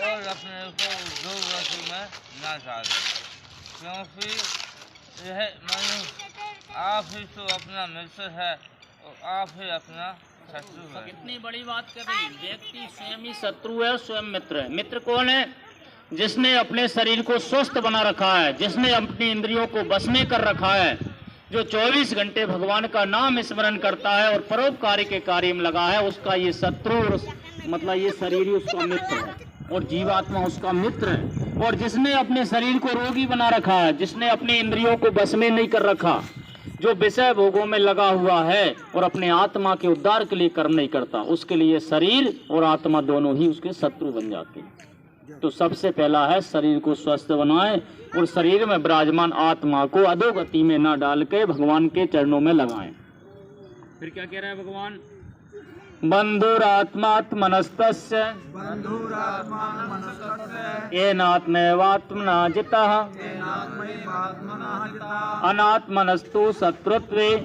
और अपने को दुर्गति में न डाले, क्योंकि यह मनुष्य आप ही तो अपना मित्र है और आप ही अपना शत्रु है। कितनी बड़ी बात कर रही, व्यक्ति स्वयं ही शत्रु है, स्वयं मित्र है। मित्र कौन है? जिसने अपने शरीर को स्वस्थ बना रखा है, जिसने अपनी इंद्रियों को बस में कर रखा है, जो 24 घंटे भगवान का नाम स्मरण करता है और परोपकारी के कार्य में लगा है, उसका ये शत्रु, मतलब ये शरीर ही उसका मित्र है और जीवात्मा उसका मित्र है। और जिसने अपने शरीर को रोगी बना रखा है, जिसने अपनी इंद्रियों को बस में नहीं कर रखा, जो विषय भोगों में लगा हुआ है और अपने आत्मा के उद्धार के लिए कर्म नहीं करता, उसके लिए शरीर और आत्मा दोनों ही उसके शत्रु बन जाते हैं। तो सबसे पहला है शरीर को स्वस्थ बनाएं और शरीर में विराजमान आत्मा को अधोगति में न डाल के भगवान के चरणों में लगाएं। फिर क्या कह रहा है भगवान? बंधुरात्मात्मनस्तस्य येनात्मैवात्मना जितः अनात्मनस्तु शत्रुत्वे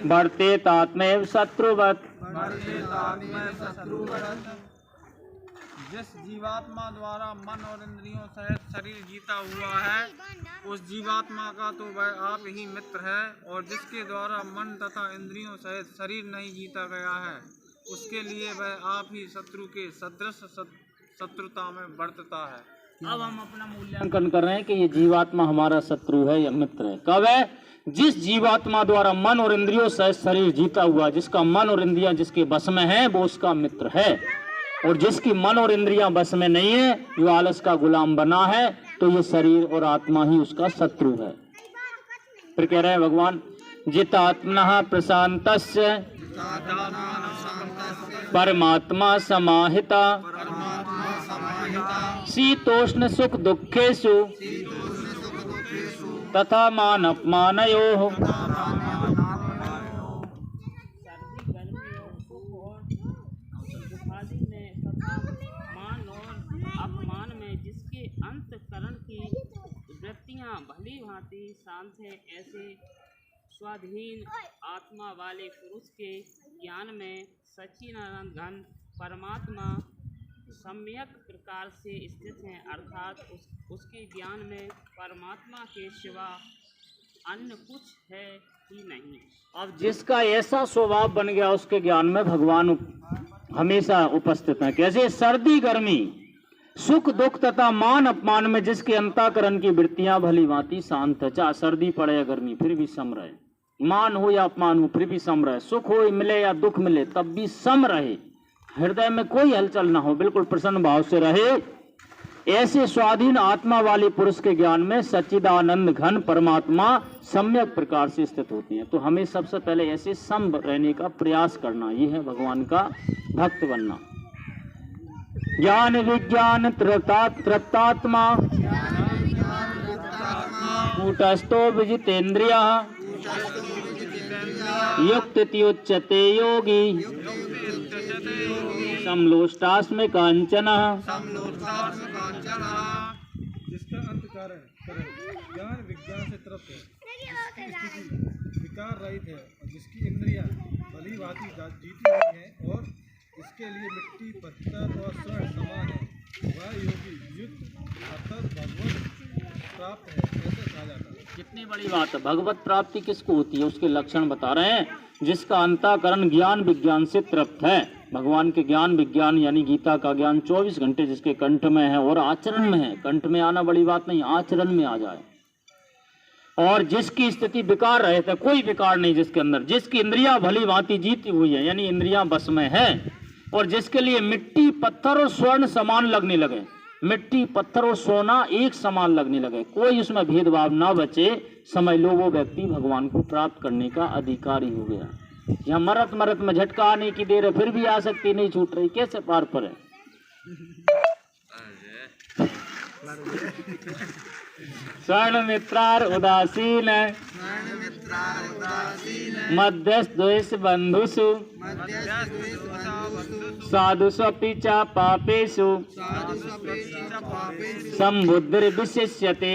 वर्तेतात्मैव शत्रुवत्। जिस जीवात्मा द्वारा मन और इंद्रियों सहित शरीर जीता हुआ है, उस जीवात्मा का तो वह आप ही मित्र है, और जिसके द्वारा मन तथा इंद्रियों सहित शरीर नहीं जीता गया है, उसके लिए वह आप ही शत्रु के सदृश शत्रुता में बरतता है। अब हम अपना मूल्यांकन कर रहे हैं कि ये जीवात्मा हमारा शत्रु है या मित्र है। कब है? जिस जीवात्मा द्वारा मन और इंद्रियों सहित शरीर जीता हुआ, जिसका मन और इंद्रियां जिसके बस में है, वो उसका मित्र है। और जिसकी मन और इंद्रियां बस में नहीं है, जो आलस का गुलाम बना है, तो ये शरीर और आत्मा ही उसका शत्रु है। फिर कह रहे हैं भगवान, जितात्मनः प्रशांतस्य परमात्मा समाहिता शीतोष्ण सुख दुखेषु तथा मान अपमानयोः। अंतःकरण की वृत्तियां भली भांति शांत है, ऐसे स्वाधीन आत्मा वाले पुरुष के ज्ञान में सच्चिदानंद घन परमात्मा सम्यक प्रकार से स्थित है, अर्थात उसके ज्ञान में परमात्मा के सिवा अन्य कुछ है ही नहीं। अब जिसका ऐसा स्वभाव बन गया, उसके ज्ञान में भगवान हमेशा उपस्थित है। कैसे? सर्दी गर्मी, सुख दुख तथा मान अपमान में जिसके अंतःकरण की वृत्तियां भली भांति शांत है, चाहे सर्दी पड़े या गर्मी फिर भी सम रहे, मान हो या अपमान हो फिर भी सम रहे, सुख हो मिले या दुख मिले तब भी सम रहे, हृदय में कोई हलचल ना हो, बिल्कुल प्रसन्न भाव से रहे। ऐसे स्वाधीन आत्मा वाले पुरुष के ज्ञान में सच्चिदानंद घन परमात्मा सम्यक प्रकार से स्थित होती है। तो हमें सबसे पहले ऐसे सम रहने का प्रयास करना, ये है भगवान का भक्त बनना। ज्ञान विज्ञान तृप्तात्मा कूटस्थो विजितेन्द्रियः युक्तित्युच्यते योगी समलोष्टास्मि कांचनः। जिसका अंतःकरण ज्ञान विज्ञान से तृप्त है, जिसकी स्थिति विकार रहित है और जिसकी इंद्रियां भली भांति जीती हुई हैं और इसके लिए मिट्टी पत्थर और स्वर्ण समान है, वह योगी युक्त अर्थात भगवत प्राप्त है, ऐसे कहा जाता है। कितनी बड़ी बात है। भगवत प्राप्ति किसको होती है, उसके लक्षण बता रहे हैं। जिसका अंतःकरण ज्ञान विज्ञान से तृप्त है, भगवान के ज्ञान विज्ञान यानी गीता का ज्ञान 24 घंटे जिसके कंठ में है और आचरण में है, कंठ में आना बड़ी बात नहीं, आचरण में आ जाए। और जिसकी स्थिति विकार रहे थे, कोई विकार नहीं जिसके अंदर, जिसकी इंद्रियां भली भांति जीती हुई है यानी इंद्रियां बस में है, और जिसके लिए मिट्टी पत्थर और स्वर्ण समान लगने लगे, मिट्टी पत्थर और सोना एक समान लगने लगे, कोई उसमें भेदभाव ना बचे, समझ लो वो व्यक्ति भगवान को प्राप्त करने का अधिकारी हो गया। यहाँ मरत मरत में झटका आने की देर है, फिर भी आसक्ति नहीं छूट रही, कैसे पार पर है। स्वर्ण मित्रार उदासीन मध्यस्थ द्वेष बंधुषु साधुष्वपि च पापेषु संबुद्धिर्विशिष्यते।